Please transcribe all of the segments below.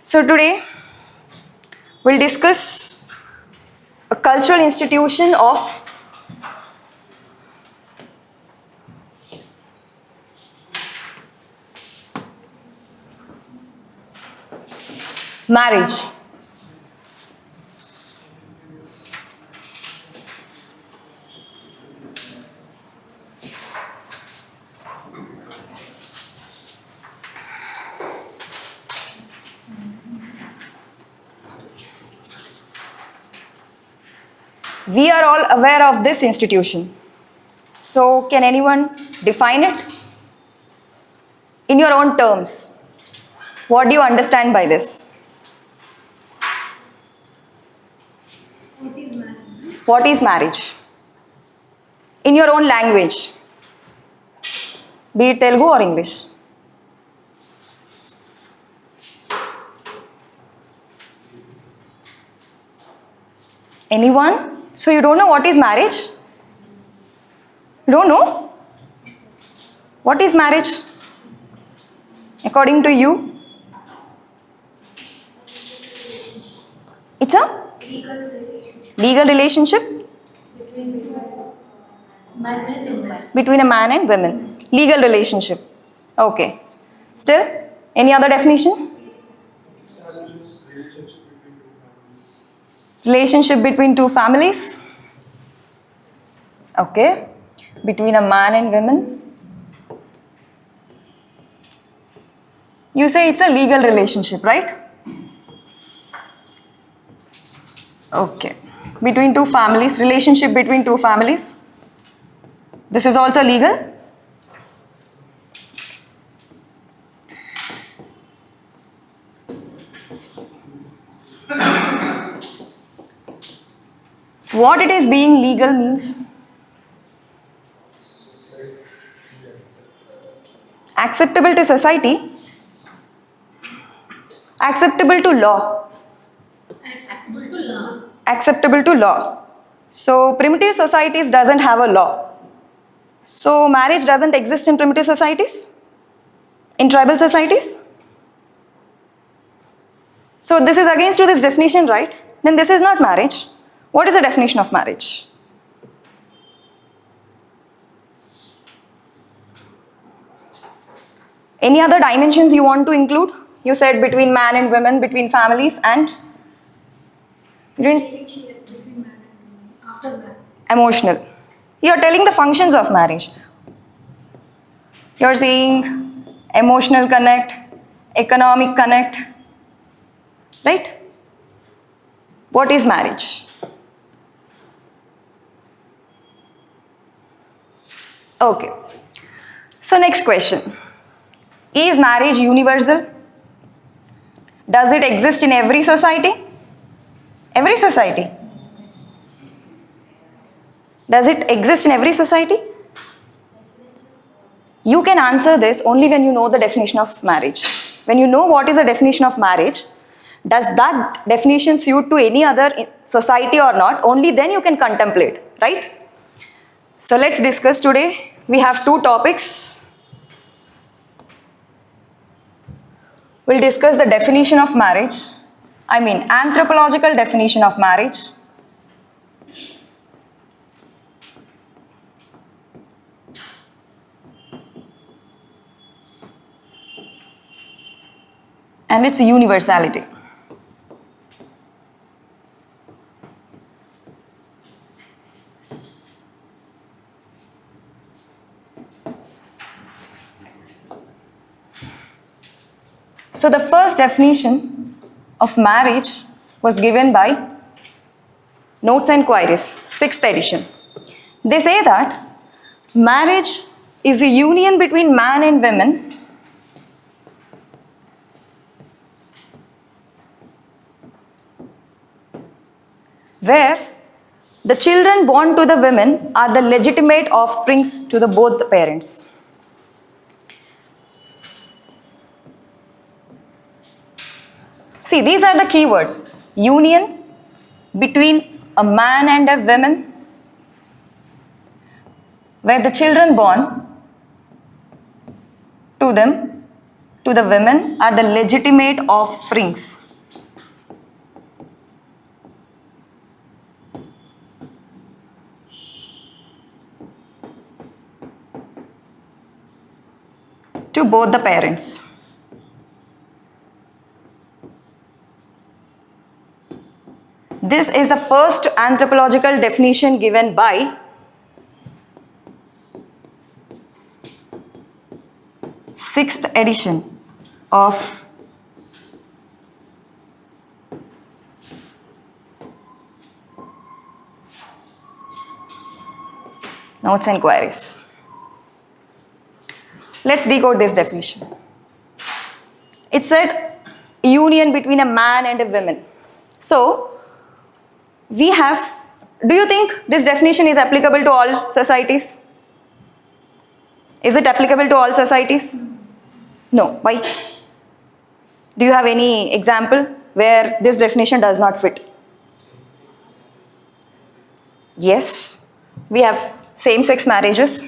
So today we'll discuss a cultural institution of marriage. We are all aware of this institution. So can anyone define it? In your own terms, what do you understand by this? What is marriage? What is marriage? In your own language, be it Telugu or English. Anyone? So you don't know what is marriage? You don't know? What is marriage? According to you? It's a legal relationship between a man and women. Legal relationship. Okay. Still? Any other definition? Relationship between two families. Okay. Between a man and women. You say it's a legal relationship, right? Okay. Between two families, relationship between two families. This is also legal? What it is being legal means? Acceptable to society? Acceptable to law? Acceptable to law. Acceptable to law. So primitive societies doesn't have a law. So marriage doesn't exist in primitive societies? In tribal societies? So this is against to this definition, right? Then this is not marriage. What is the definition of marriage? Any other dimensions you want to include? You said between man and women, between families, and you didn't? Yes, between man and woman. After marriage. Emotional. You are telling the functions of marriage. You are saying emotional connect, economic connect, right? What is marriage? Okay. So next question. Is marriage universal? Does it exist in every society? Every society. Does it exist in every society? You can answer this only when you know the definition of marriage. When you know what is the definition of marriage, does that definition suit to any other society or not? Only then you can contemplate, right? So let's discuss today. We have two topics. We'll discuss the definition of marriage. I mean, anthropological definition of marriage. And its universality. So the first definition of marriage was given by Notes and Queries, 6th edition. They say that marriage is a union between man and woman where the children born to the women are the legitimate offsprings to the both the parents. See, these are the keywords. Union between a man and a woman, where the children born to them to the women are the legitimate offsprings. To both the parents. This is the first anthropological definition given by sixth edition of Notes and Queries. Let's decode this definition. It said union between a man and a woman. So, we have, do you think this definition is applicable to all societies? Is it applicable to all societies? No. Why? Do you have any example where this definition does not fit? Yes. We have same-sex marriages.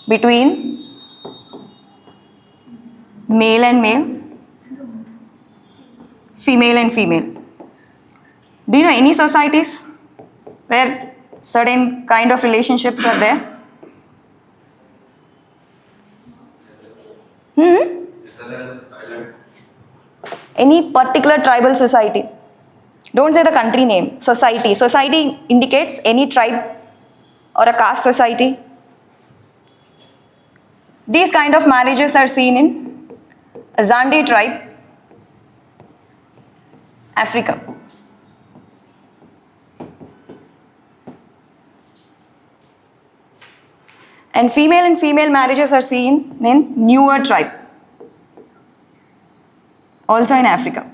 Between male and male, female and female. Do you know any societies where certain kind of relationships are there? Any particular tribal society? Don't say the country name. Society. Society indicates any tribe or a caste society. These kind of marriages are seen in Azande tribe, Africa. And female marriages are seen in Newer tribe, also in Africa.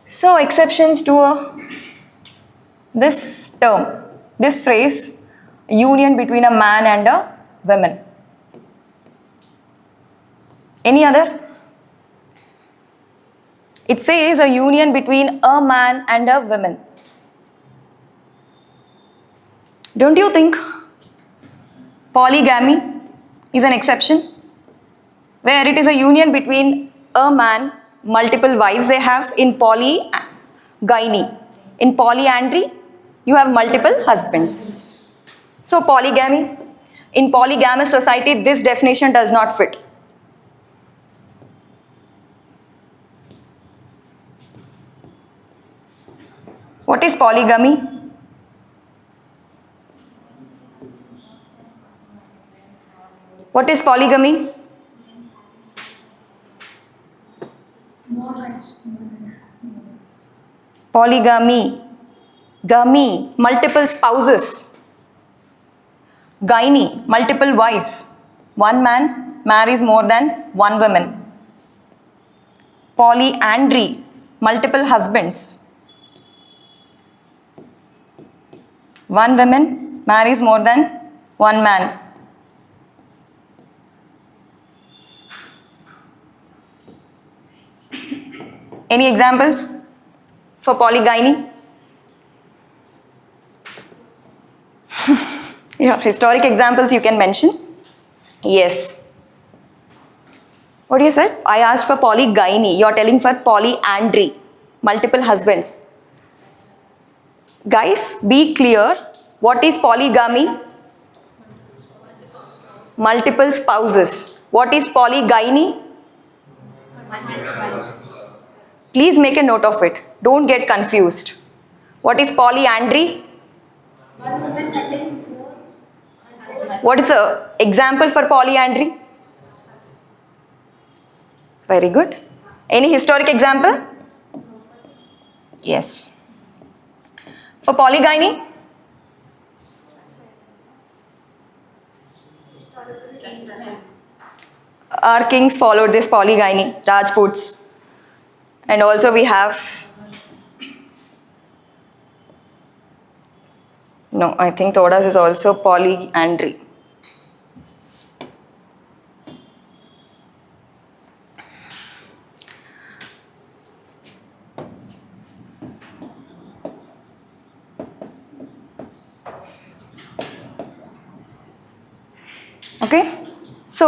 So exceptions to this term. This phrase, union between a man and a woman. Any other? It says a union between a man and a woman. Don't you think polygamy is an exception? Where it is a union between a man, multiple wives they have in polygyny. In polyandry, you have multiple husbands. So polygamy, in polygamous society, this definition does not fit. What is polygamy? What is polygamy? Polygamy. Gamy, multiple spouses. Gyne, multiple wives. One man marries more than one woman. Polyandry, multiple husbands. One woman marries more than one man. Any examples for polygyny? Yeah, historic examples you can mention. Yes. What you said? I asked for polygyny. You are telling for polyandry. Multiple husbands. Guys, be clear. What is polygamy? Multiple spouses. What is polygyny? Please make a note of it. Don't get confused. What is polyandry? What is the example for polyandry? Very good. Any historic example? Yes. For polygyny? Our kings followed this polygyny, Rajputs. And also we have, no, I think Thodas is also polyandry. Okay? So,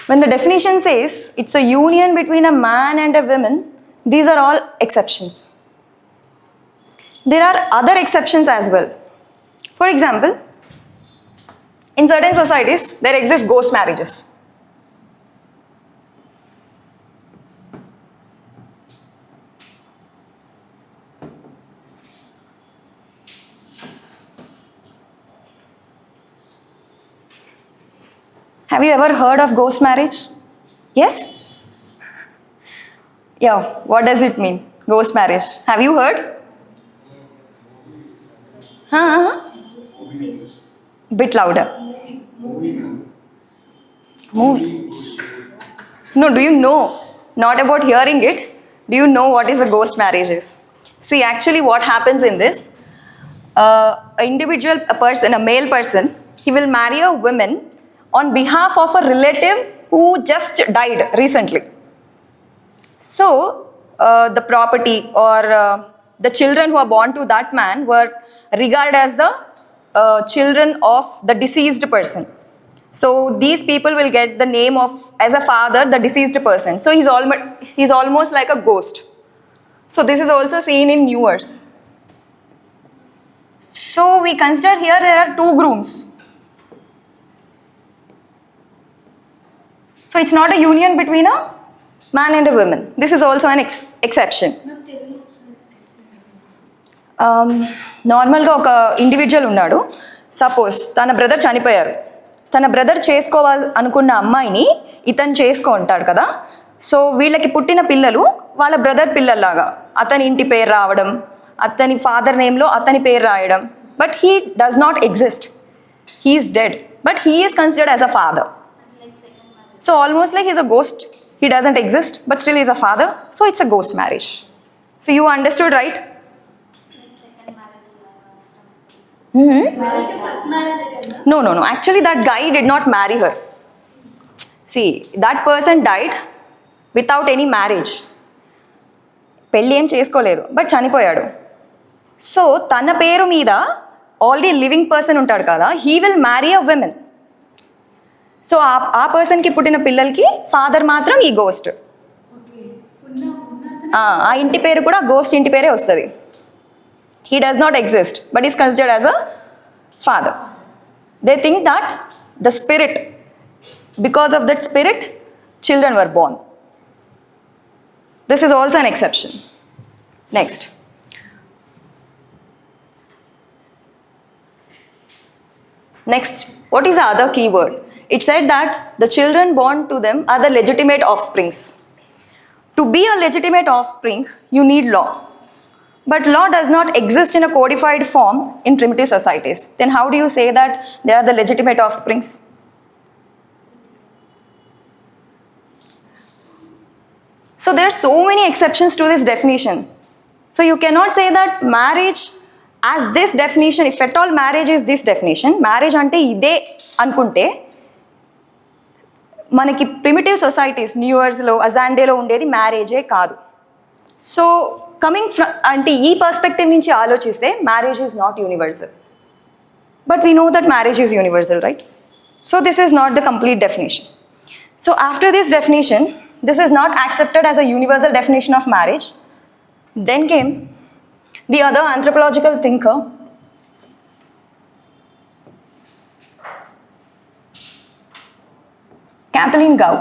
when the definition says it's a union between a man and a woman, these are all exceptions. There are other exceptions as well. For example, in certain societies, there exist ghost marriages. Have you ever heard of ghost marriage? Yes? Yeah, what does it mean? Ghost marriage. Have you heard? Huh? Bit louder. Movie. No, do you know? Not about hearing it. Do you know what is a ghost marriage is? See, actually what happens in this, a individual, a person, a male person, he will marry a woman on behalf of a relative who just died recently. So, the property or the children who are born to that man were regarded as the children of the deceased person. So, these people will get the name of, as a father, the deceased person. So, he's almost like a ghost. So, this is also seen in Newers. So, we consider here there are two grooms. So, it's not a union between a man and a woman. This is also an exception. నార్మల్గా ఒక individual ఉన్నాడు. Suppose తన brother చనిపోయారు. తన brother చేసుకోవాలి అనుకున్న అమ్మాయిని ఇతను చేసుకుంటాడు కదా. సో వీళ్ళకి పుట్టిన పిల్లలు వాళ్ళ బ్రదర్ పిల్లల్లాగా అతని ఇంటి పేరు రావడం, అతని ఫాదర్ నేమ్లో అతని పేరు రాయడం. But he does not exist. He is dead, but he is considered as a father. So almost like he's a ghost. He doesn't exist, but still he's a father. So it's a ghost marriage. So you understood, right? First marriage. No. Actually, that guy did not marry her. See, that person died without any marriage. పెళ్ళి ఏం చేసుకోలేదు, but చనిపోయాడు. So తన పేరు మీద already living person ఉంటాడు కదా, he will marry a women. So ఆ పర్సన్కి పుట్టిన పిల్లలకి ఫాదర్ మాత్రం ఈ గోస్ట్. ఆ ఇంటి పేరు కూడా గోస్ట్ ఇంటి పేరే వస్తుంది. He does not exist, but is considered as a father. They think that the spirit, because of that spirit children were born. This is also an exception. Next. What is the other key word? It said that the children born to them are the legitimate offsprings. To be a legitimate offspring, you need law. But law does not exist in a codified form in primitive societies. Then how do you say that they are the legitimate offsprings? So there are so many exceptions to this definition. So you cannot say that marriage as this definition, if at all marriage is this definition, marriage ante ide anukunte మనకి primitive societies న్యూయర్స్లో అజాండేలో ఉండేది మ్యారేజే కాదు. So coming from అంటే ఈ perspective నుంచి ఆలోచిస్తే marriage is not universal. But we know that marriage is universal, right? So this is not the complete definition. So after this definition, this is not accepted as a universal definition of marriage. Then came the other anthropological thinker, Kathleen Gau.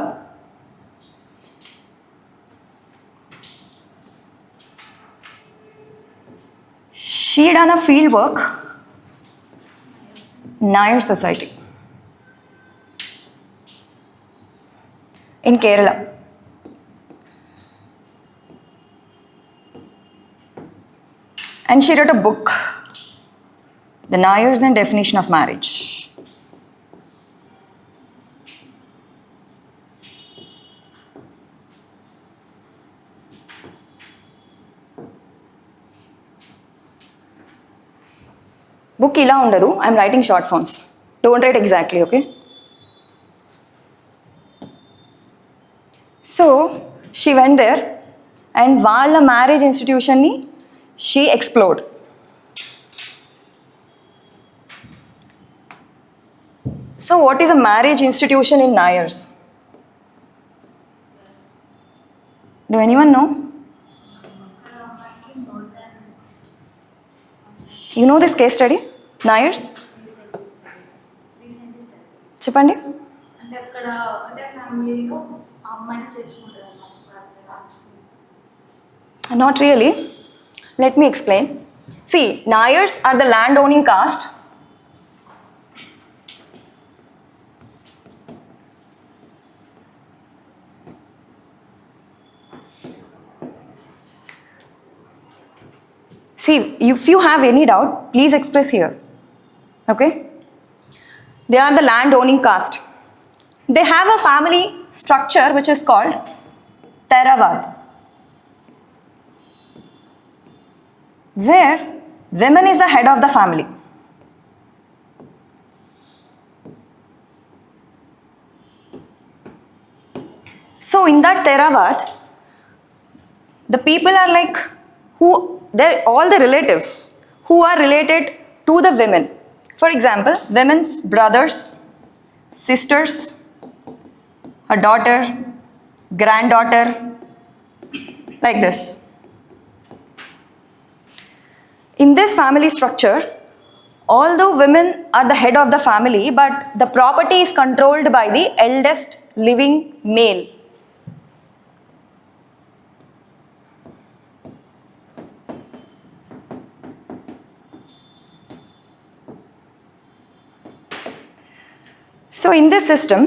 She done a field work Nair society in Kerala. And she wrote a book, The Nayars and Definition of Marriage. Book ila undadu. I am writing short forms. Don't write exactly, okay? So, she went there and వాళ్ళ marriage institution ni she explored. So what is a marriage institution in Nayars? Do anyone know? You know this case study? Nayars? చెప్పండి. అంటే అక్కడ ఒకటే ఫ్యామిలీలో అమ్మాయిని చేసుకుంటారు Not really. Let me explain. See, Nayars are the land-owning caste. See, if you have any doubt, please express here. Okay? They are the land-owning caste. They have a family structure which is called Theravada, where women is the head of the family. So in that Theravada, the people are like they're all the relatives who are related to the women. For example, women's brothers, sisters, a daughter, granddaughter, like this. In this family structure, although women are the head of the family, but the property is controlled by the eldest living male. So in this system,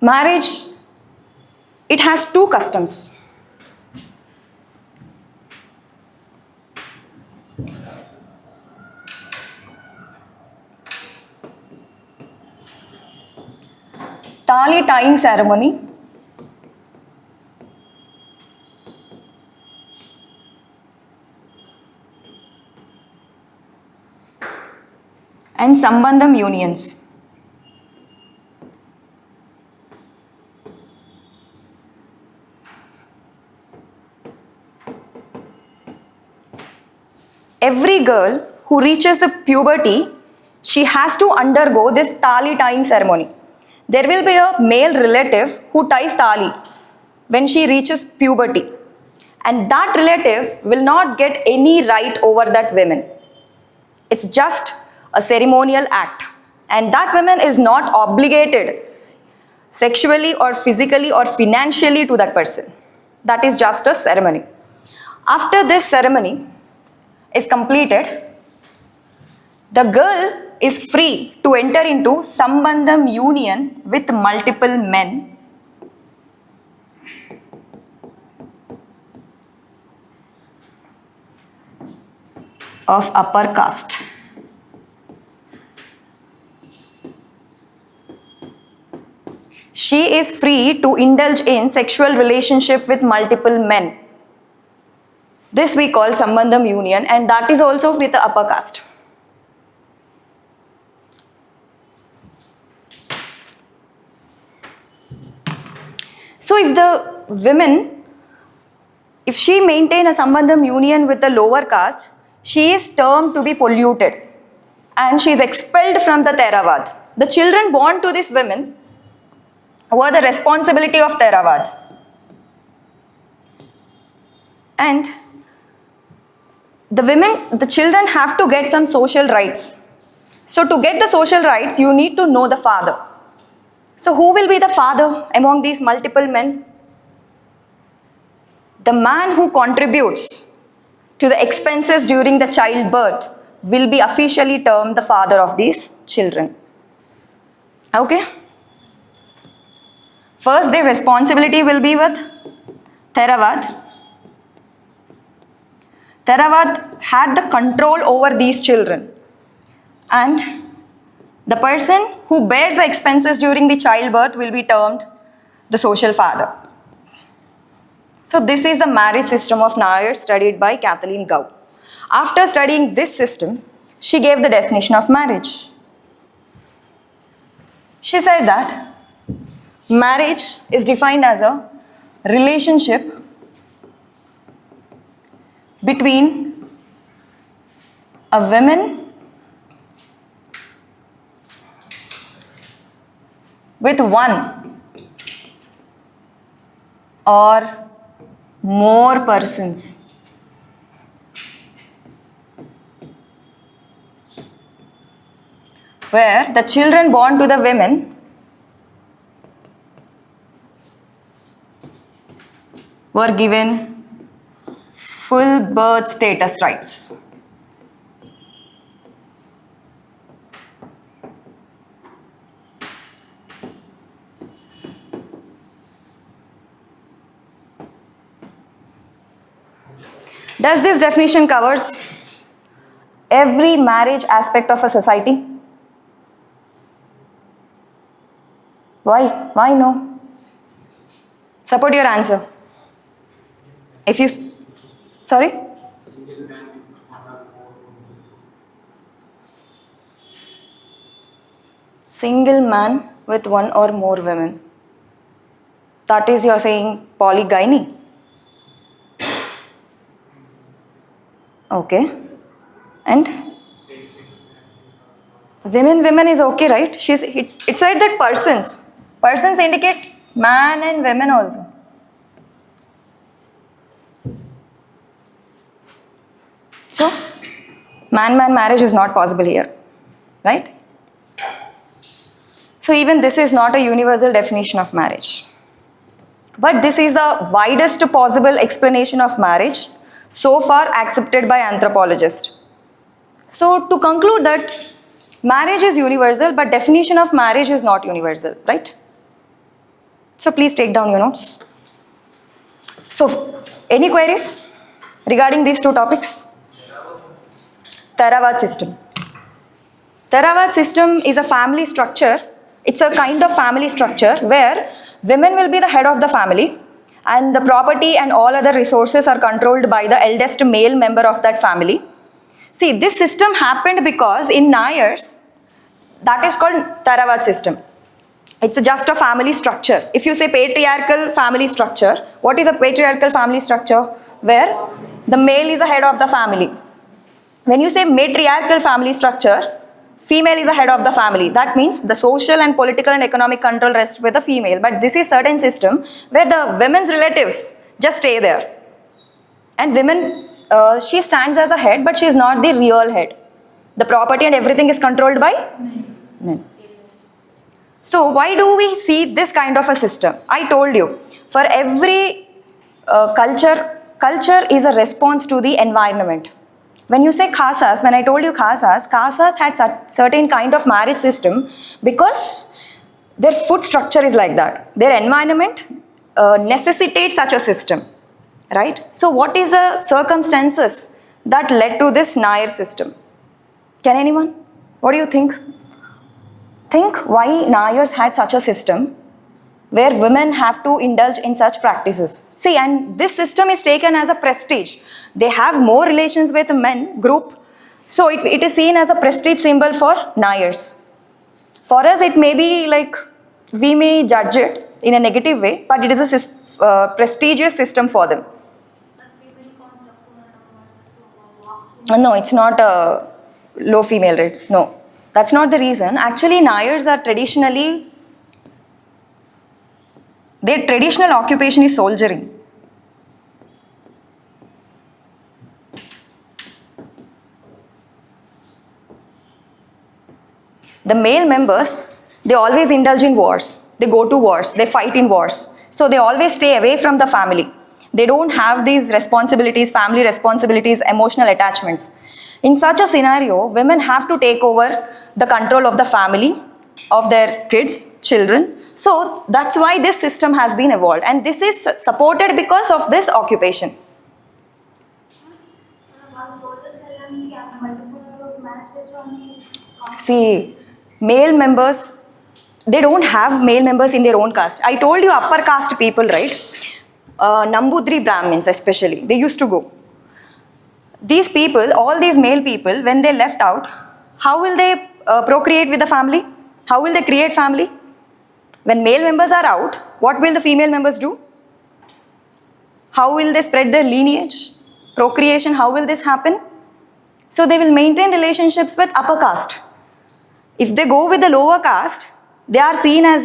marriage, it has two customs. Tali tying ceremony and sambandham unions. Every girl who reaches the puberty, she has to undergo this tali tying ceremony. There will be a male relative who ties tali when she reaches puberty, and that relative will not get any right over that woman. It's just a ceremonial act, and that woman is not obligated sexually or physically or financially to that person. That is just a ceremony. After this ceremony is completed, the girl is free to enter into sambandham union with multiple men of upper caste. She is free to indulge in sexual relationship with multiple men. This we call sambandham union, and that is also with the upper caste. So if the women, if she maintain a sambandham union with the lower caste, she is termed to be polluted and she is expelled from the Theravada. The children born to these women were the responsibility of Theravada. And the children have to get some social rights. So to get the social rights, you need to know the father. So who will be the father among these multiple men? The man who contributes to the expenses during the childbirth will be officially termed the father of these children. Okay? First, their responsibility will be with Theravada. Theravada had the control over these children, and the person who bears the expenses during the childbirth will be termed the social father. So this is the marriage system of Nayar studied by Kathleen Gau. After studying this system, she gave the definition of marriage. She said that marriage is defined as a relationship between a woman with one or more persons. Where the children born to the women were given full birth status rights. Does this definition covers every marriage aspect of a society? Why? Why no? Support your answer. If you... Sorry? Single man with one or more women. That is, you're saying polygyny. Okay. And? Women is okay, right? It's said that persons. Persons indicate man and women also. So, man-man marriage is not possible here, right? So even this is not a universal definition of marriage. But this is the widest possible explanation of marriage so far accepted by anthropologists. So to conclude that marriage is universal, but definition of marriage is not universal, right? So please take down your notes. So, any queries regarding these two topics? Theravada system. Theravada system is a family structure. It's a kind of family structure where women will be the head of the family and the property and all other resources are controlled by the eldest male member of that family. See, this system happened because in Nayars, that is called Theravada system. It's just a family structure. If you say patriarchal family structure, what is a patriarchal family structure? Where the male is the head of the family. When you say matriarchal family structure, female is the head of the family. That means the social and political and economic control rests with the female. But this is certain system where the women's relatives just stay there. And women, she stands as a head, but she is not the real head. The property and everything is controlled by men. So why do we see this kind of a system? I told you, for every culture is a response to the environment. When you say khasas, when I told you khasas had certain kind of marriage system because their food structure is like that. Their environment necessitates such a system, right? So what is the circumstances that led to this Nair system? Can anyone? What do you think? Think why Nayars had such a system where women have to indulge in such practices. See, and this system is taken as a prestige. They have more relations with men group, so it is seen as a prestige symbol for Nayars. For us, it may be like, we may judge it in a negative way, but it is a prestigious system for them. No, it's not low female rates, no. That's not the reason. Actually, Nayars are traditionally, their traditional occupation is soldiering. The male members, they always indulge in wars. They go to wars, they fight in wars. So they always stay away from the family. They don't have these responsibilities, family responsibilities, emotional attachments. In such a scenario, women have to take over the control of the family, of their kids, children. So that's why this system has been evolved, and this is supported because of this occupation. See, male members, they don't have male members in their own caste. I told you upper caste people, right? Nambudri Brahmins especially, they used to go. These people, all these male people, when they left out, how will they procreate with the family? How will they create family? When male members are out, what will the female members do? How will they spread their lineage? Procreation, how will this happen? So they will maintain relationships with upper caste. If they go with the lower caste, they are seen as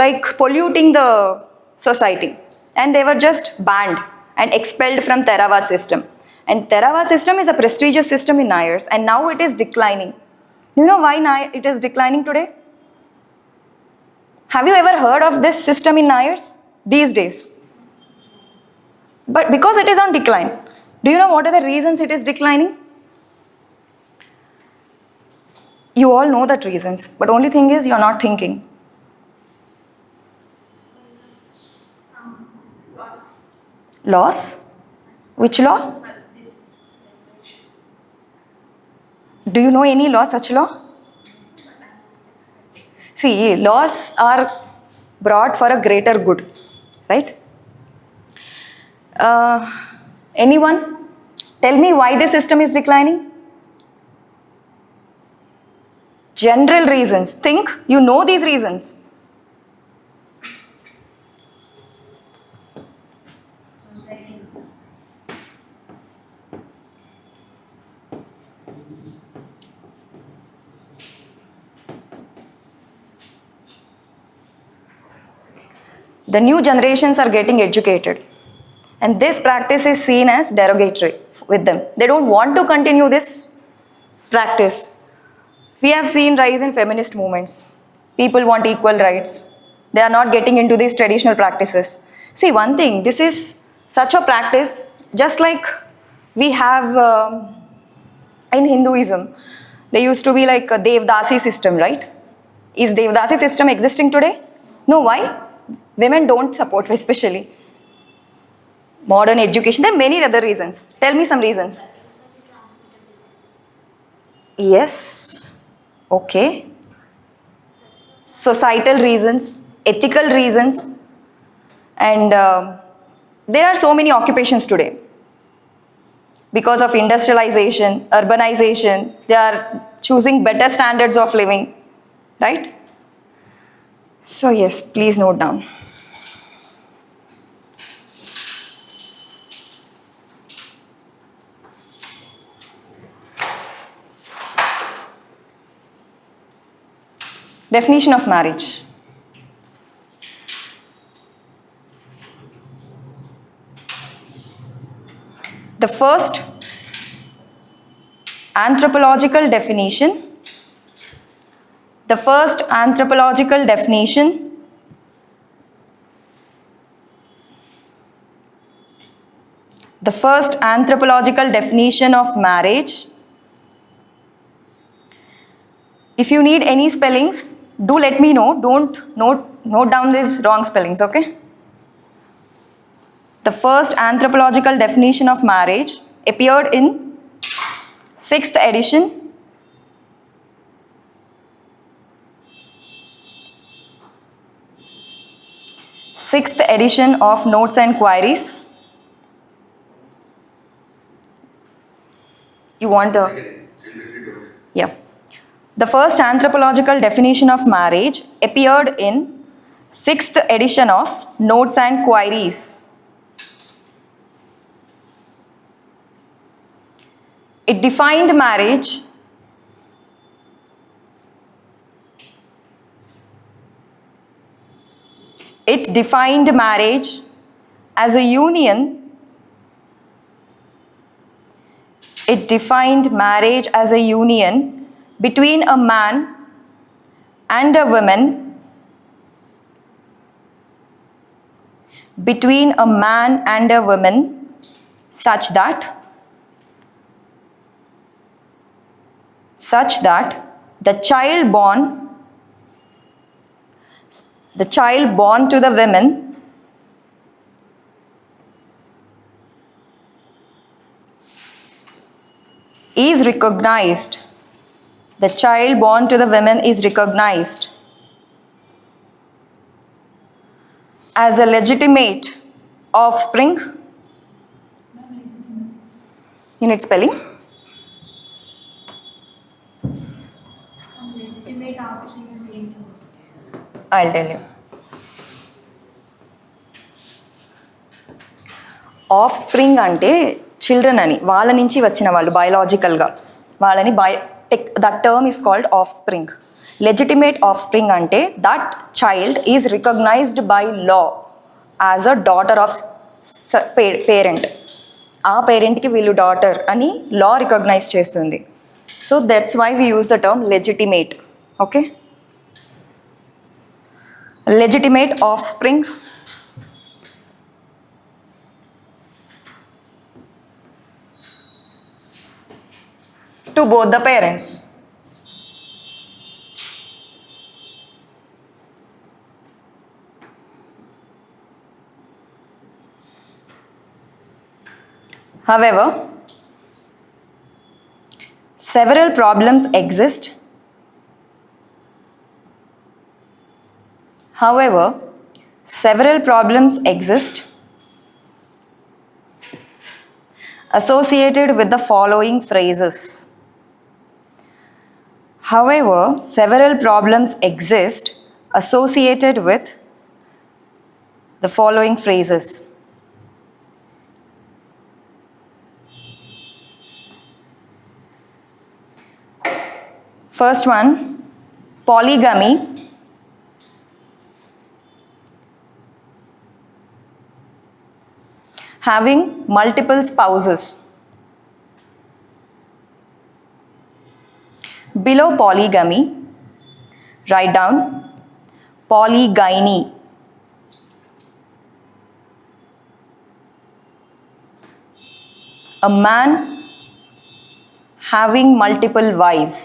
like polluting the society, and they were just banned and expelled from Theravada system. And Theravada system is a prestigious system in IAS, and now it is declining. You know why it is declining today? Have you ever heard of this system in IAS these days? But because it is on decline, do you know what are the reasons it is declining? You all know that reasons, but only thing is you're not thinking. Some laws Laws? Which law? for this generation. Do you know any law, such law? See, laws are brought for a greater good, right? Anyone? Tell me why this system is declining? General reasons. Think, you know these reasons. Society. The new generations are getting educated, and this practice is seen as derogatory with them. They don't want to continue this practice. We have seen rise in feminist movements. People want equal rights. They are not getting into these traditional practices. See, one thing, this is such a practice, just like we have in Hinduism. There used to be like a Devdasi system, right? Is Devdasi system existing today? No, why? Women don't support, especially. Modern education, there are many other reasons. Tell me some reasons. Yes. Okay. Societal reasons, ethical reasons, and there are so many occupations today. Because of industrialization, urbanization, they are choosing better standards of living, right? So yes, please note down. Definition of marriage. The first anthropological definition. The first anthropological definition of marriage. If you need any spellings, do let me know. Don't note down these wrong spellings, okay? The first anthropological definition of marriage appeared in 6th edition. Sixth edition of Notes and Queries. You want the... Yeah. The first anthropological definition of marriage appeared in 6th edition of Notes and Queries. It defined marriage as a union. It defined marriage as a union between a man and a woman, such that the child born to the women is recognized. The child born to the women is recognized as a legitimate offspring. You need spelling? Legitimate offspring అంటే ఏంటి? I'll tell you. Offspring అంటే children అని, వాళ్ళ నుంచి వచ్చిన వాళ్ళు, biologicalగా వాళ్ళని that term is called offspring. Legitimate offspring ante that child is recognized by law as a daughter of parent. ఆ పేరెంట్కి వీళ్ళు డాటర్ అని లా రికగ్నైజ్ చేస్తుంది. So that's why we use the term legitimate. Okay, legitimate offspring to both the parents. However, several problems exist. However, several problems exist associated with the following phrases. However, several problems exist associated with the following phrases. First one, polygamy. Having multiple spouses. Below polygamy, write down polygyny. A man having multiple wives.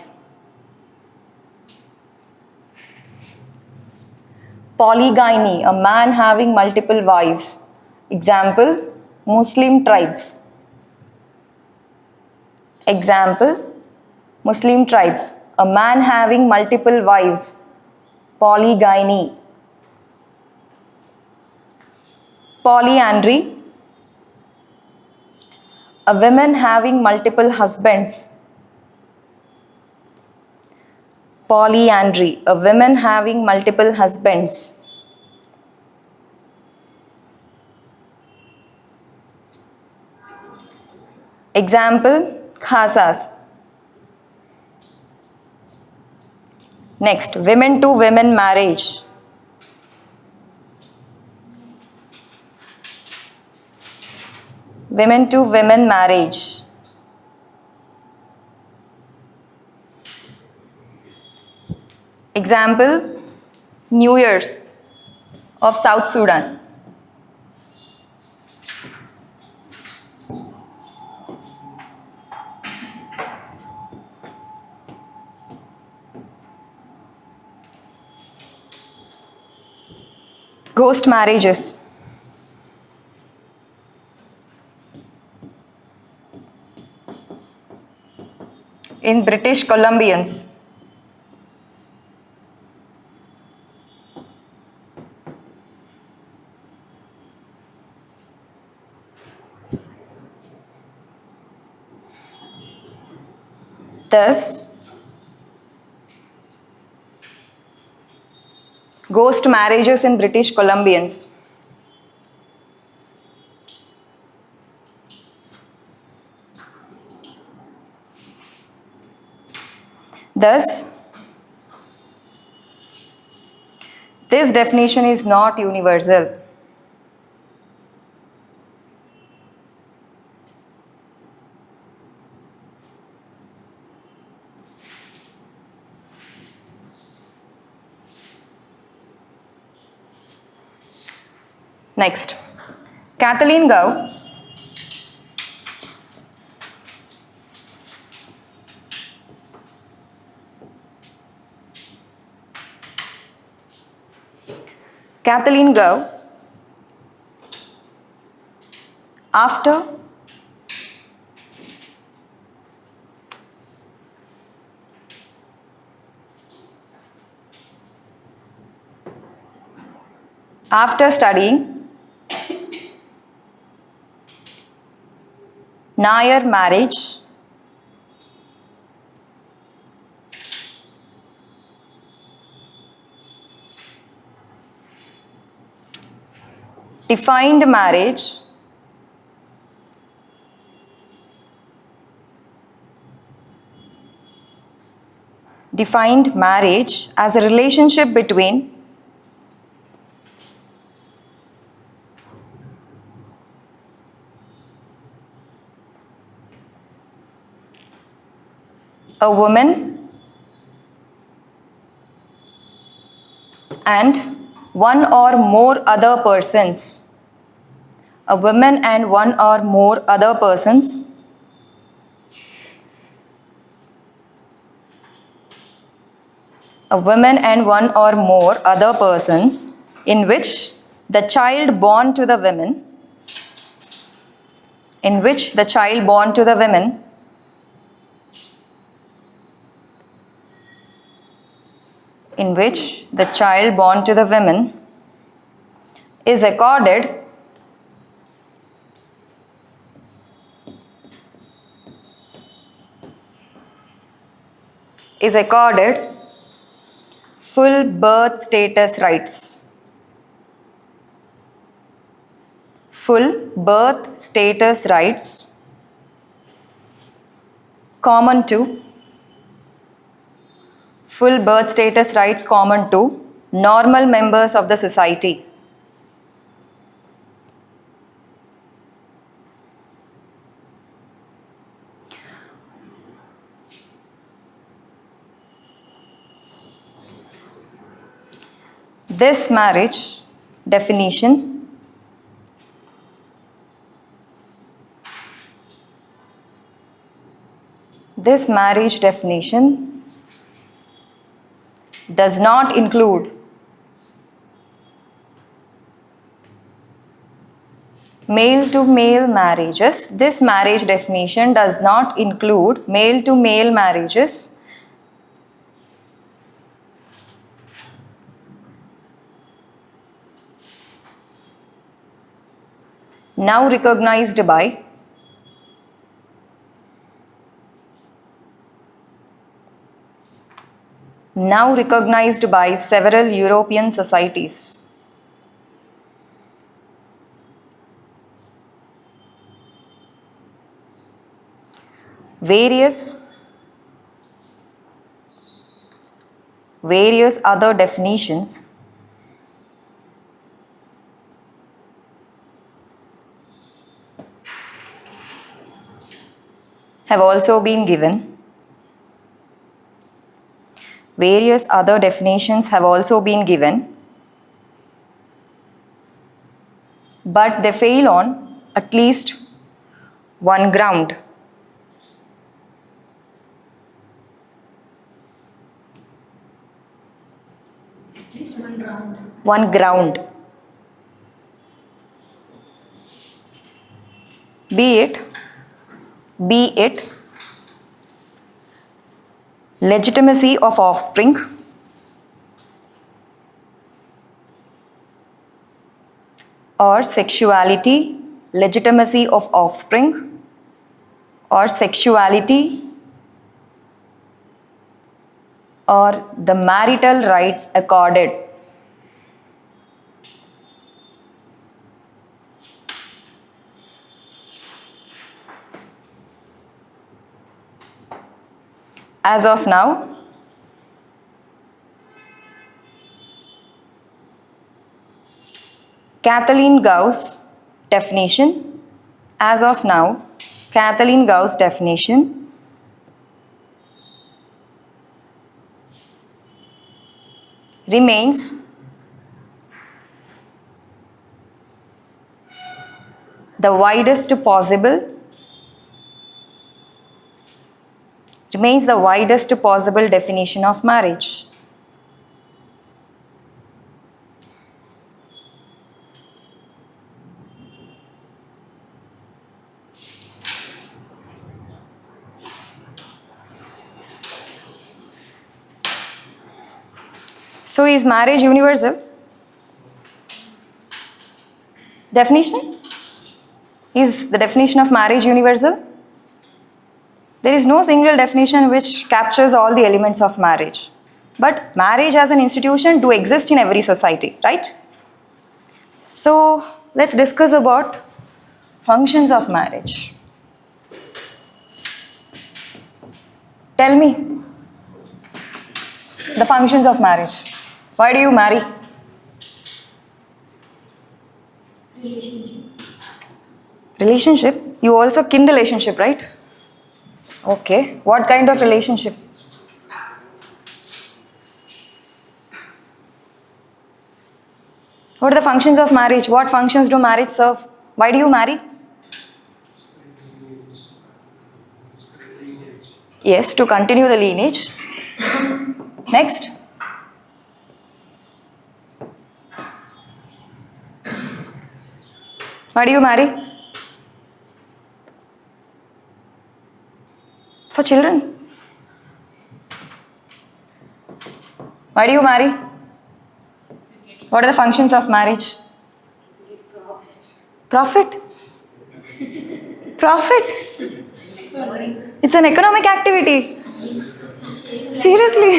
Polygyny, a man having multiple wives. Example, Muslim tribes. Example, Muslim tribes. A man having multiple wives. Polygyny. Polyandry. A woman having multiple husbands. Polyandry. A woman having multiple husbands. Example, khasas. Next, women to women marriage. Women to women marriage. Example, New Year's of South Sudan. Ghost marriages. In British Columbians. Thus, ghost marriages in British Columbians. Thus, this definition is not universal. Next, Kathleen Gow after studying Nair marriage, defined marriage, defined marriage as a relationship between a woman and one or more other persons. A woman and one or more other persons a woman and one or more other persons in which the child born to the women in which the child born to the women in which the child born to the women is accorded full birth status rights. Full birth status rights common to normal members of the society. This marriage definition does not include male to male marriages. This marriage definition does not include male to male marriages now recognized by several European societies. Various other definitions have also been given. Various other definitions have also been given, but they fail on at least one ground. At least one round. One ground. Be it legitimacy of offspring, or sexuality, legitimacy of offspring, or sexuality, or the marital rights accorded. As of now, Kathleen Gauss definition remains the widest possible definition of marriage. So is marriage universal? Definition? Is the definition of marriage universal? There is no single definition which captures all the elements of marriage. But marriage as an institution do exist in every society, right? So let's discuss about functions of marriage. Tell me, The functions of marriage. Why do you marry? Relationship? You also kin relationship, right? Okay. What kind of relationship? What are the functions of marriage? What functions do marriage serve? Why do you marry? Yes, to continue the lineage. Next. Why do you marry? For children. Why do you marry? What are the functions of marriage? Profit. Profit. It's an economic activity. Seriously.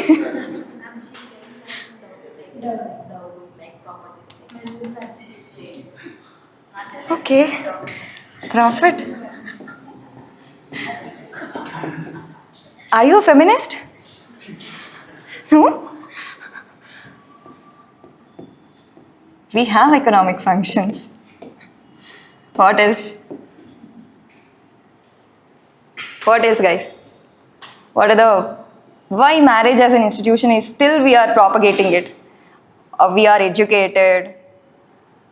Okay. Profit. Are you a feminist? No? We have economic functions. What else? What else, guys? What are the... Why marriage as an institution is still we are propagating it? We are educated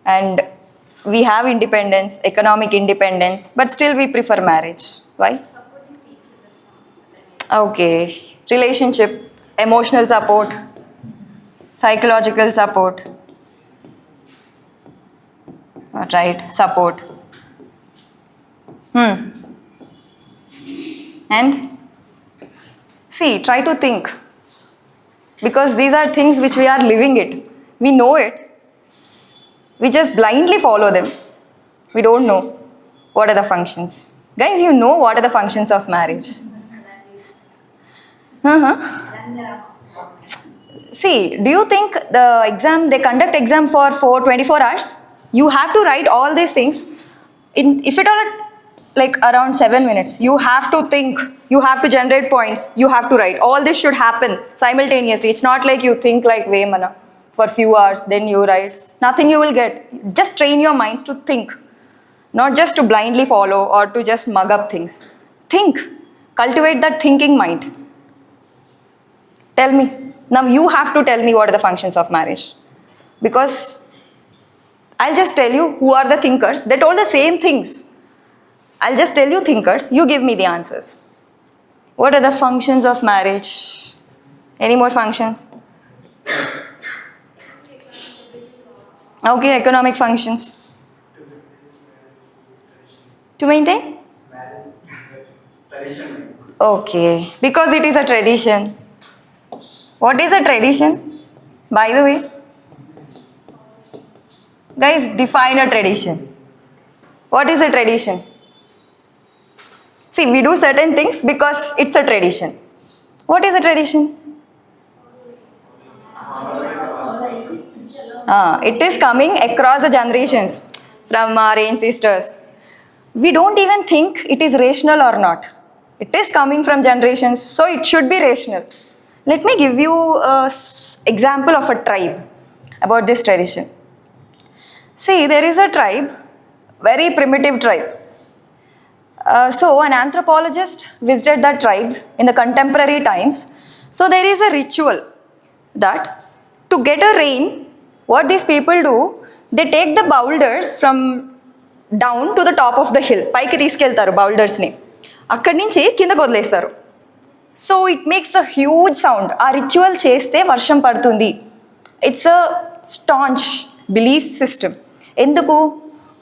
and we have independence, economic independence, but still we prefer marriage. Why? Okay. Relationship, emotional support, psychological support. Right, support. And see, try to think. Because these are things which we are living it. We know it. We just blindly follow them. We don't know what are the functions. Guys, you know what are the functions of marriage. See, do you think the exam, they conduct exam for 24 hours? You have to write all these things in, if it are like around 7 minutes. You have to think, you have to generate points, you have to write. All this should happen simultaneously. It's not like you think like Vemana for few hours, then you write. Nothing you will get. Just train your minds to think. Not just to blindly follow or to just mug up things. Think. Cultivate that thinking mind. Tell me. Now you have to tell me what are the functions of marriage. Because I'll just tell you who are the thinkers. They told the same things. I'll just tell you thinkers. You give me the answers. What are the functions of marriage? Any more functions? Okay, economic functions. To maintain? Okay, because it is a tradition. What is a tradition? By the way, guys, define a tradition. What is a tradition? See, we do certain things because it's a tradition. What is a tradition? It is coming across the generations from our ancestors. We don't even think it is rational or not. It is coming from generations, so it should be rational. Let me give you an example of a tribe about this tradition. See, there is a tribe, very primitive tribe. So an anthropologist visited that tribe in the contemporary times. So there is a ritual that to get a rain, what these people do, they take the boulders from down to the top of the hill. పైకి తీసుకెళ్తారు బౌల్డర్స్ని, అక్కడి నుంచి కిందకు వదిలేస్తారు. So it makes a huge sound. ఆ ritual చేస్తే వర్షం పడుతుంది. It's a staunch belief system. ఎందుకు?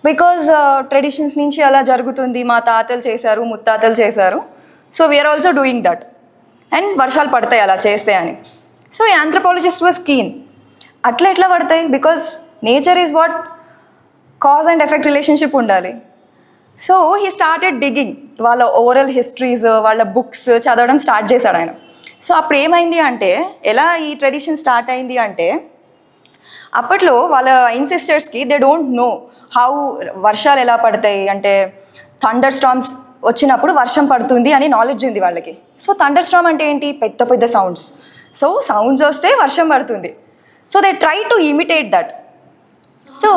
బికాజ్ ట్రెడిషన్స్ నుంచి అలా జరుగుతుంది, మా తాతలు చేశారు, ముత్తాతలు చేశారు, so we're also doing that, and వర్షాలు పడతాయి అలా చేస్తే అని. సో ఈ ఆంథ్రపాలజిస్ట్ వాజ్ కీన్. అట్లా ఎట్లా పడతాయి? Because nature is what cause and effect relationship ఉండాలి. So he started digging. వాళ్ళ ఓరల్ హిస్టరీస్, వాళ్ళ బుక్స్ చదవడం స్టార్ట్ చేశాడు ఆయన. సో అప్పుడు ఏమైంది అంటే, ఎలా ఈ ట్రెడిషన్ స్టార్ట్ అయింది అంటే, అప్పట్లో వాళ్ళ ఇన్సెస్టర్స్కి దే డోంట్ నో హౌ వర్షాలు ఎలా పడతాయి అంటే, థండర్ స్టార్మ్స్ వచ్చినప్పుడు వర్షం పడుతుంది అని నాలెడ్జ్ ఉంది వాళ్ళకి. సో థండర్ స్టార్మ్ అంటే ఏంటి? పెద్ద పెద్ద సౌండ్స్, సో సౌండ్స్ వస్తే వర్షం పడుతుంది. So they try to imitate that. So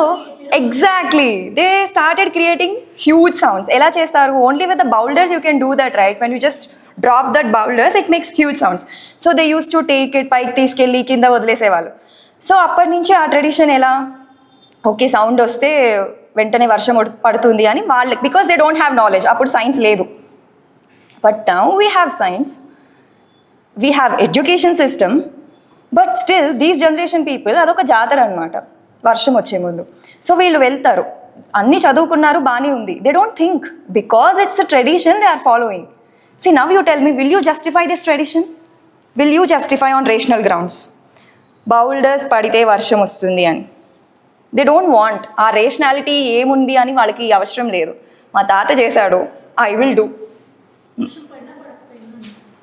exactly they started creating huge sounds. ఎలా చేస్తారు? Only with the boulders you can do that, right? When you just drop that boulders it makes huge sounds. So they use to take it, పైకి తీసుకెళ్ళి కింద వదిలేసేవాళ్ళు. So అప్పటి నుంచి ఆ tradition ఎలా, okay sound వస్తే వెంటనే వర్షం పడుతుంది అని వాళ్ళకి, because they don't have knowledge. అప్పుడు సైన్స్ లేదు. But now we have science, we have education system, but still these generation people అదొక జాతర అనమాట వర్షం వచ్చే ముందు. సో వీళ్ళు వెళ్తారు, అన్నీ చదువుకున్నారు, బాగానే ఉంది. They don't think, because it's a tradition they are following. See, now you tell me, will you justify this tradition? Will you justify on rational grounds? Boulders padite varsham vastundi ani. They don't want. Aa rationality ఏముంది అని వాళ్ళకి అవసరం లేదు. మా తాత చేశాడు, I will do.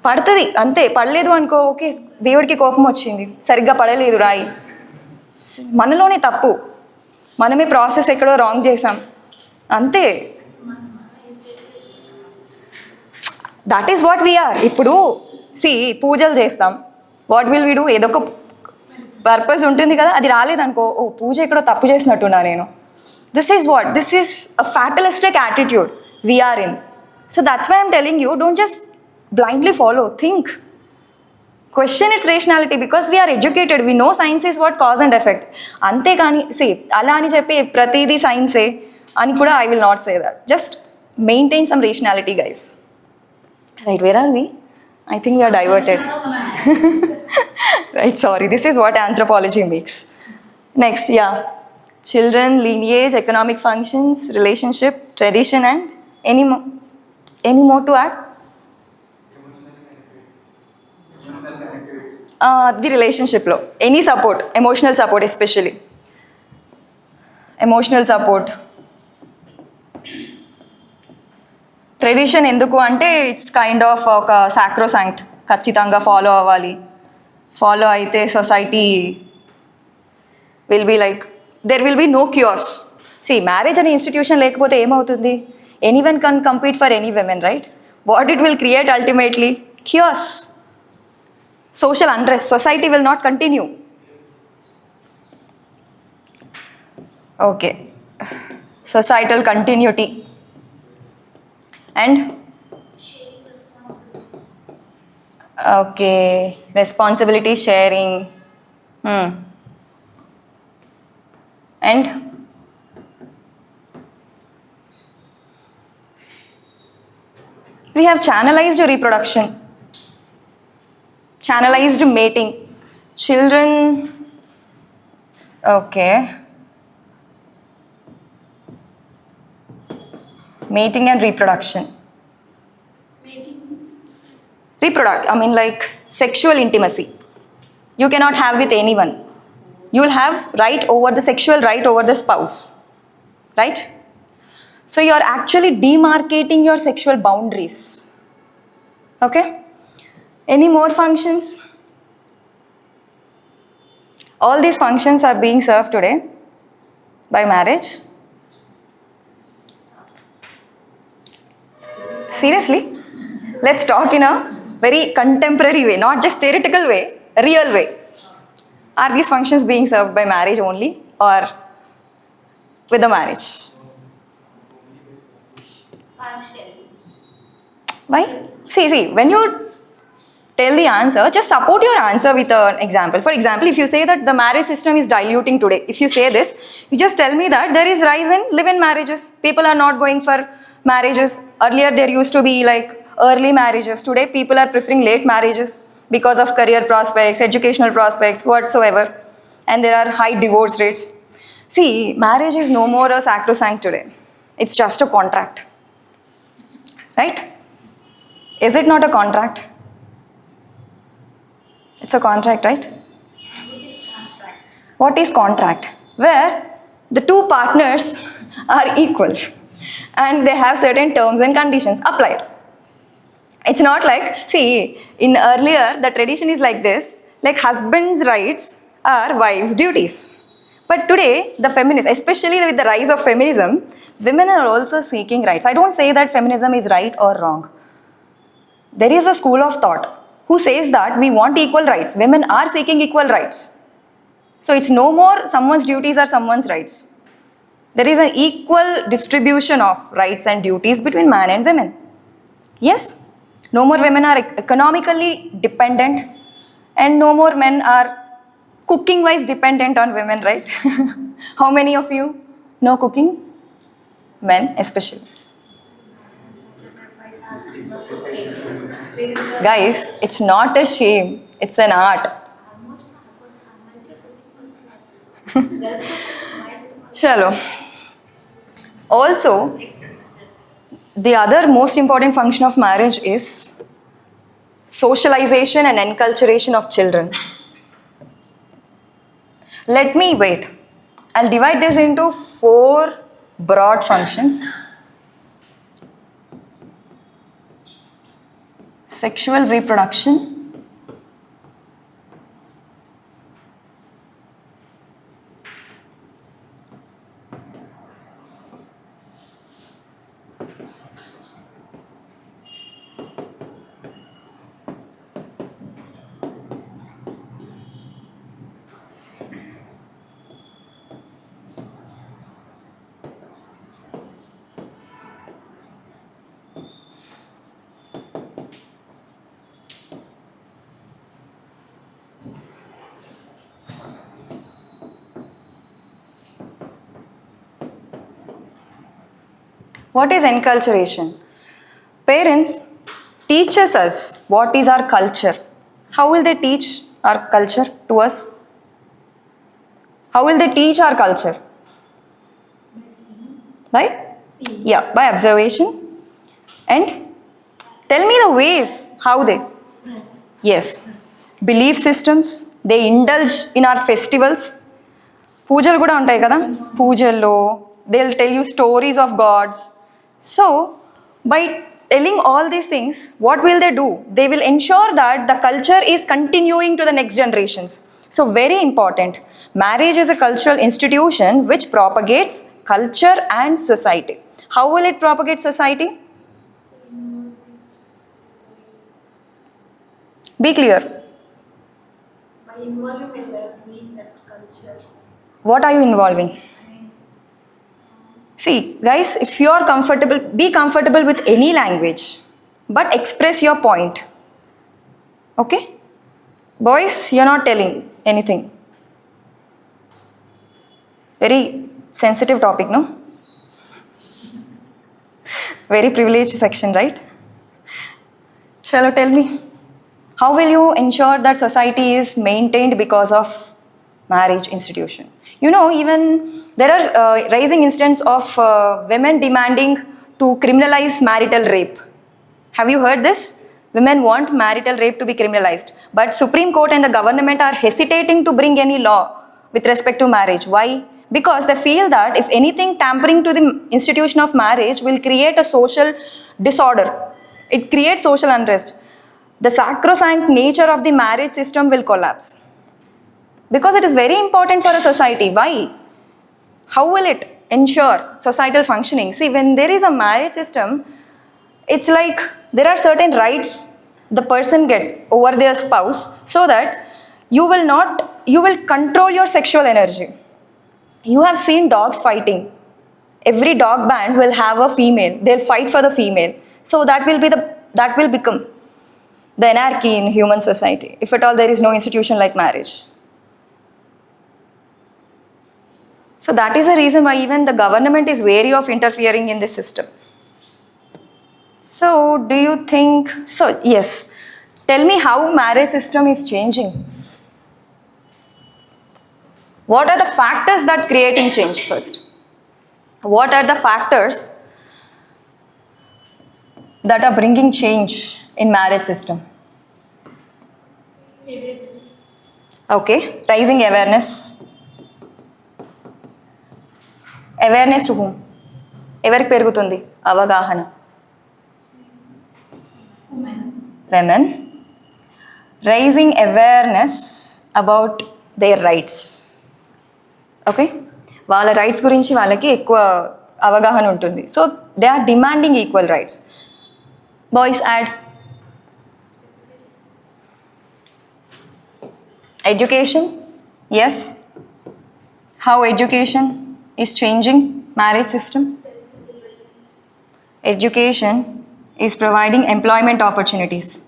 పడుతుంది అంతే. పడలేదు అనుకో, ఓకే దేవుడికి కోపం వచ్చింది, సరిగ్గా పడలేదు రాయి. మనలోనే తప్పు, మనమే ప్రాసెస్ ఎక్కడో రాంగ్ చేసాం అంతే. That is what we're. ఇప్పుడు పూజలు చేస్తాం, వాట్ విల్ వీ డూ? ఏదో ఒక పర్పస్ ఉంటుంది కదా, అది రాలేదనుకో, ఓ పూజ ఎక్కడో తప్పు చేసినట్టున్నా నేను. This is what, this is a fatalistic attitude we are in. So that's why I'm telling you, don't just blindly follow, think, question its rationality, because we are educated, we know science is what cause and effect. ante kani ala ani cheppi pratidi science e ani kuda I will not say that. Just maintain some rationality, guys. Right, where are we? I think we are diverted. Right, sorry, this is what anthropology makes. Next, yeah, children, lineage, economic functions, relationship, tradition, and any more to add? The రిలేషన్షిప్లో any support, emotional support, especially emotional support. Tradition ఎందుకు అంటే it's kind of ఒక sacrosanct, ఖచ్చితంగా follow అవ్వాలి. Follow అయితే society will be like, there will be no cures. Marriage అనే institution లేకపోతే ఏమవుతుంది? Anyone can compete for any women, right? What it will create ultimately? Cures. Social unrest, society will not continue. Okay, societal continuity and okay, responsibility sharing, and we have channelized reproduction, channelized mating. Children, okay, mating and reproduction. I mean like sexual intimacy. You cannot have with anyone. You will have right over the sexual right over the spouse, right? So you are actually demarcating your sexual boundaries. Okay? Any more functions? All these functions are being served today by marriage. Seriously? Let's talk in a very contemporary way, not just theoretical way, a real way. Are these functions being served by marriage only or with the marriage? Partially. Why? See, when you tell the answer, just support your answer with an example. For example, if you say that the marriage system is diluting today, if you say this, you just tell me that there is rise in live-in marriages. People are not going for marriages. Earlier there used to be like early marriages. Today people are preferring late marriages because of career prospects, educational prospects, whatsoever. And there are high divorce rates. See, marriage is no more a sacrosanct today. It's just a contract. Right? Is it not a contract? It's a contract, right? What is contract? Where the two partners are equal and they have certain terms and conditions applied. It's not like, in earlier the tradition is like this, like husband's rights are wives' duties. But today, the feminists, especially with the rise of feminism, women are also seeking rights. I don't say that feminism is right or wrong. There is a school of thought who says that we want equal rights. Women are seeking equal rights. So it's no more someone's duties or someone's rights. There is an equal distribution of rights and duties between man and women. Yes, no more women are economically dependent and no more men are cooking wise dependent on women, right? How many of you know cooking? Men especially. Guys, it's not a shame, it's an art. Chalo. Also, the other most important function of marriage is socialization and enculturation of children. Let me wait. I'll divide this into 4 broad functions. Sexual reproduction, what is enculturation? Parents teaches us what is our culture. How will they teach our culture to us? How will they teach our culture? By? Yeah, by observation. And tell me the ways how they. Yes, belief systems. They indulge in our festivals. Poojalu kuda untayi kada? Poojallo. They'll tell you stories of gods. So, by telling all these things, what will they do? They will ensure that the culture is continuing to the next generations. So, very important. Marriage is a cultural institution which propagates culture and society. How will it propagate society? Be clear. By involving in that culture. What are you involving? See, guys, if you are comfortable, be comfortable with any language, but express your point. Okay? Boys, you're not telling anything. Very sensitive topic, no? Very privileged section, right? Chalo, tell me. How will you ensure that society is maintained because of marriage institution? You know, even there are rising instances of women demanding to criminalize marital rape. Have you heard this? Women want marital rape to be criminalized. But Supreme Court and the government are hesitating to bring any law with respect to marriage. Why? Because they feel that if anything tampering to the institution of marriage will create a social disorder. It creates social unrest. The sacrosanct nature of the marriage system will collapse. Because it is very important for a society. Why? How will it ensure societal functioning? See, when there is a marriage system, it's like there are certain rights the person gets over their spouse so that you will control your sexual energy. You have seen dogs fighting. Every dog band will have a female. They'll fight for the female. So that will become the anarchy in human society, if at all there is no institution like marriage. So that is the reason why even the government is wary of interfering in this system. So do you think, so yes, tell me how marriage system is changing. What are the factors that creating change first? What are the factors that are bringing change in marriage system? Awareness. Okay, rising awareness. Awareness to whom? ఎవరికి పెరుగుతుంది అవగాహన? Women. Raising awareness about their rights. Okay? వాళ్ళ rights గురించి వాళ్ళకి ఎక్కువ అవగాహన ఉంటుంది. So they are demanding equal rights. Boys add. Education? Yes. How education is changing marriage system? Education is providing employment opportunities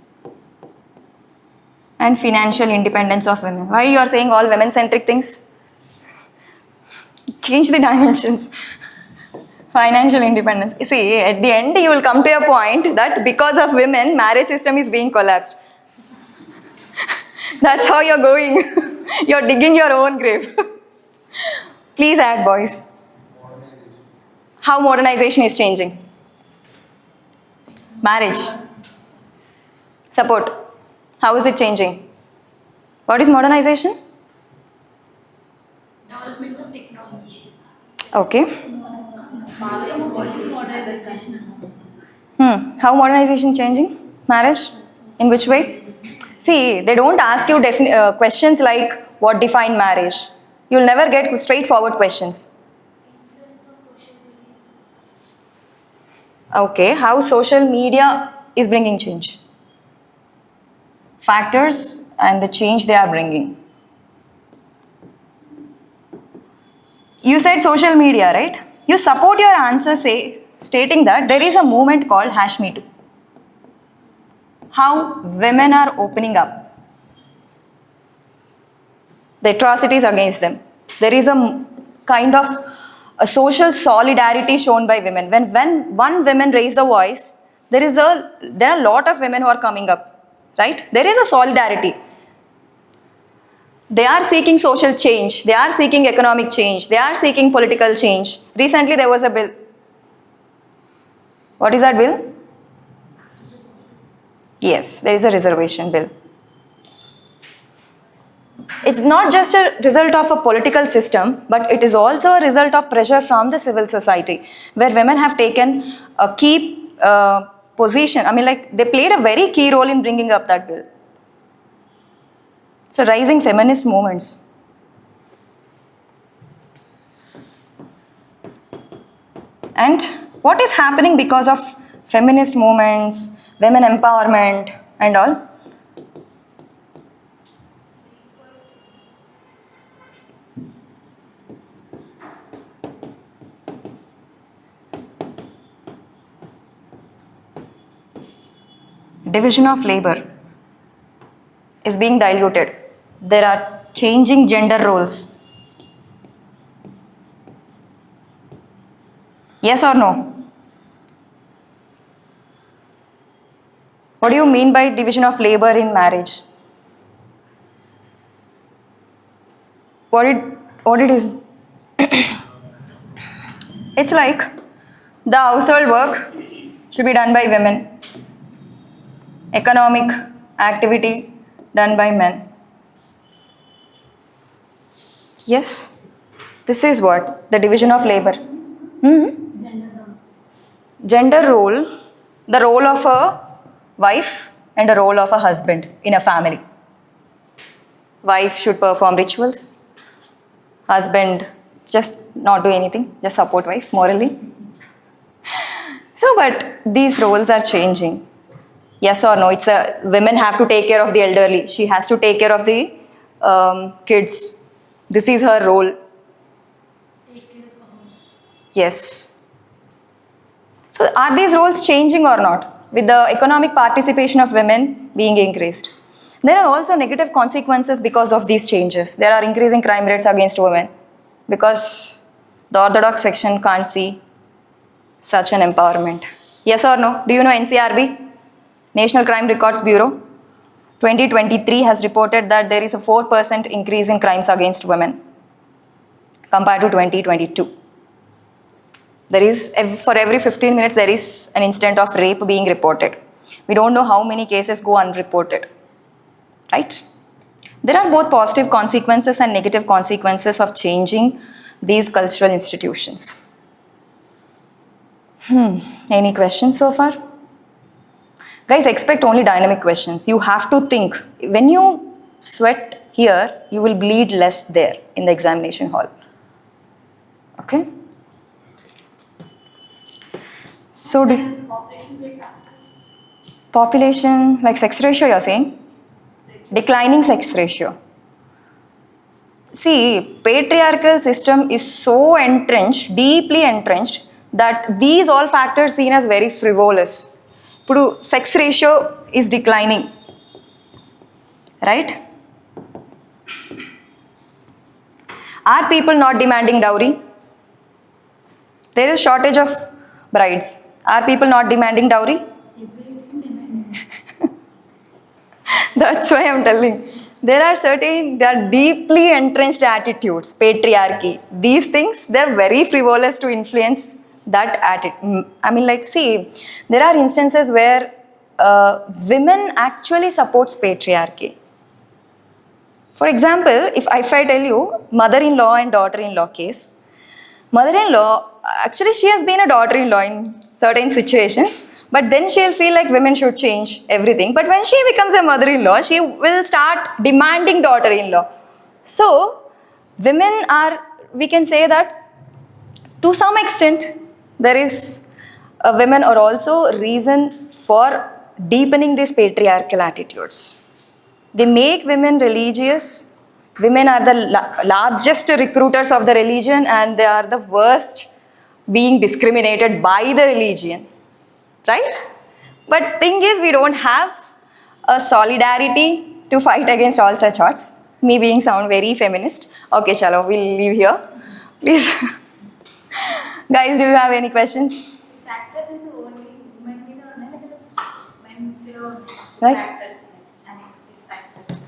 and financial independence of women. Why you are saying all women-centric things? Change the dimensions. Financial independence. See, at the end you will come to a point that because of women, marriage system is being collapsed. That's how you're going. You're digging your own grave. Please add, boys. How modernization is changing? Marriage. Support. How is it changing? What is modernization? Development of technology. Okay. How modernization changing? Marriage? In which way? See, they don't ask you questions like what define marriage. You'll never get straightforward questions. Influence of social media. Okay, how social media is bringing change? Factors and the change they are bringing. You said social media, right? You support your answer stating that there is a movement called #MeToo. How women are opening up. The atrocities against them. There is a kind of a social solidarity shown by women. When one woman raise the voice, there are a lot of women who are coming up, right? There is a solidarity. They are seeking social change. They are seeking economic change. They are seeking political change. Recently there was a bill. What is that bill? Yes, there is a reservation bill. It's not just a result of a political system, but it is also a result of pressure from the civil society, where women have taken a key position. I mean, like, they played a very key role in bringing up that bill. So, rising feminist movements. And what is happening because of feminist movements, women empowerment and all? Division of labor is being diluted. There are changing gender roles. Yes or no? What do you mean by division of labor in marriage? What it is? It's like the household work should be done by women. Economic activity done by men. Yes, this is what? The division of labor. Gender role, the role of a wife and a role of a husband in a family. Wife should perform rituals. Husband just not do anything, just support wife morally. So, but these roles are changing. Yes or no? Women have to take care of the elderly. She has to take care of the kids. This is her role. Take care of a house. Yes. So are these roles changing or not? With the economic participation of women being increased. There are also negative consequences because of these changes. There are increasing crime rates against women because the orthodox section can't see such an empowerment. Yes or no? Do you know NCRB? National Crime Records Bureau 2023 has reported that there is a 4% increase in crimes against women compared to 2022. There is, for every 15 minutes, there is an incident of rape being reported. We don't know how many cases go unreported, right? There are both positive consequences and negative consequences of changing these cultural institutions. Any questions so far? Guys, expect only dynamic questions. You have to think. When you sweat here, you will bleed less there in the examination hall. Okay? So, population, like sex ratio, you're saying? Declining sex ratio. See, patriarchal system is so entrenched, deeply entrenched, that these all factors seen as very frivolous. Pudu sex ratio is declining, right? Are people not demanding dowry? There is shortage of brides. Are people not demanding dowry? That's why I'm telling. There are deeply entrenched attitudes, patriarchy. These things, they're very frivolous to influence that attitude. I mean, like, see, there are instances where women actually supports patriarchy. For example, if I tell you mother-in-law and daughter-in-law case, mother-in-law, actually she has been a daughter-in-law in certain situations, but then she'll feel like women should change everything. But when she becomes a mother-in-law, she will start demanding daughter-in-law. So, women are, we can say that to some extent, there is, women are also reason for deepening these patriarchal attitudes. They make women religious. Women are the largest recruiters of the religion, and they are the worst being discriminated by the religion, right? But thing is, we don't have a solidarity to fight against all such odds. Me being sound very feminist. Okay, chalo, we'll leave here. Please. Guys, do you have any questions? Factors is only women మీద ఉన్నాయి లేదా men మీద Right. factors and these factors.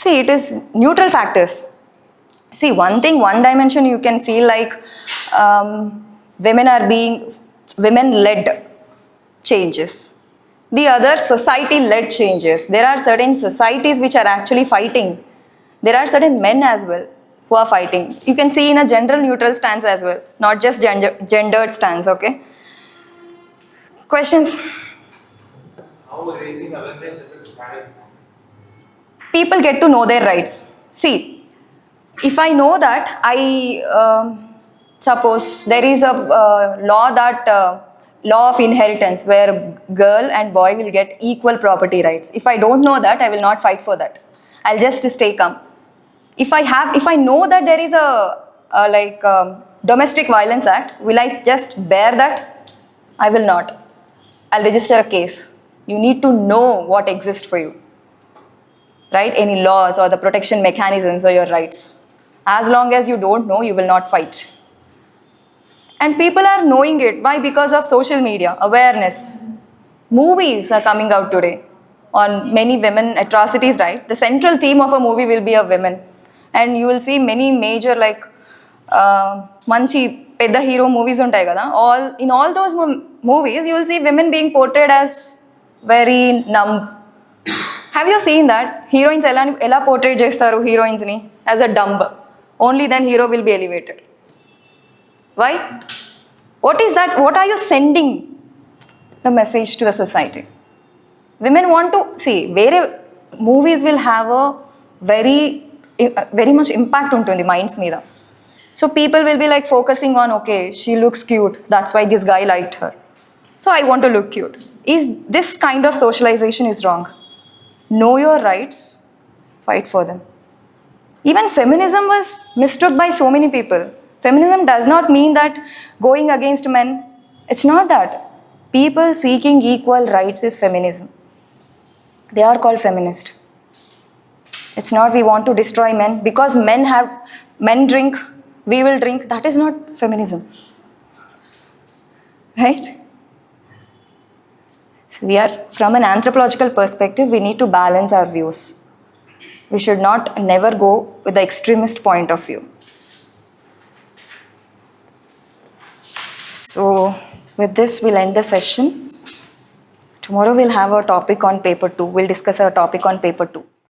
See, it is neutral factors. See, one thing, one dimension you can feel like women are being women-led changes. The other, society-led changes. There are certain societies which are actually fighting. There are certain men as well who are fighting. You can see in a general neutral stance as well, not just gendered stance, okay? Questions? How raising awareness affects marriage? People get to know their rights. See, if I know that suppose there is a law that law of inheritance where girl and boy will get equal property rights. If I don't know that, I will not fight for that. I'll just stay calm. If I know that there is a domestic violence act, will I just bear that? I will not. I'll register a case. You need to know what exists for you, right? Any laws or the protection mechanisms or your rights. As long as you don't know, you will not fight. And people are knowing it. Why? Because of social media, awareness. Movies are coming out today on many women atrocities, right? The central theme of a movie will be a women. And you will see many major manchi pedda hero movies untai kada. In all those movies, you will see women being portrayed as very numb. Have you seen that? Heroines ela portray chestaru heroines ni as a dumb. Only then hero will be elevated. Why? What is that? What are you sending the message to the society? Women want to see, movies will have a very much impact on the minds meeda. So people will be like focusing on, okay, she looks cute, that's why this guy liked her. So I want to look cute. Is this kind of socialization is wrong? Know your rights, fight for them. Even feminism was mistook by so many people. Feminism does not mean that going against men. It's not that. People seeking equal rights is feminism. They are called feminist. It's not we want to destroy men. Because men drink, we will drink. That is not feminism. Right? So we are, from an anthropological perspective, we need to balance our views. We should not never go with the extremist point of view. So with this, we'll end the session. Tomorrow we'll have a topic on paper 2. We'll discuss our topic on paper 2.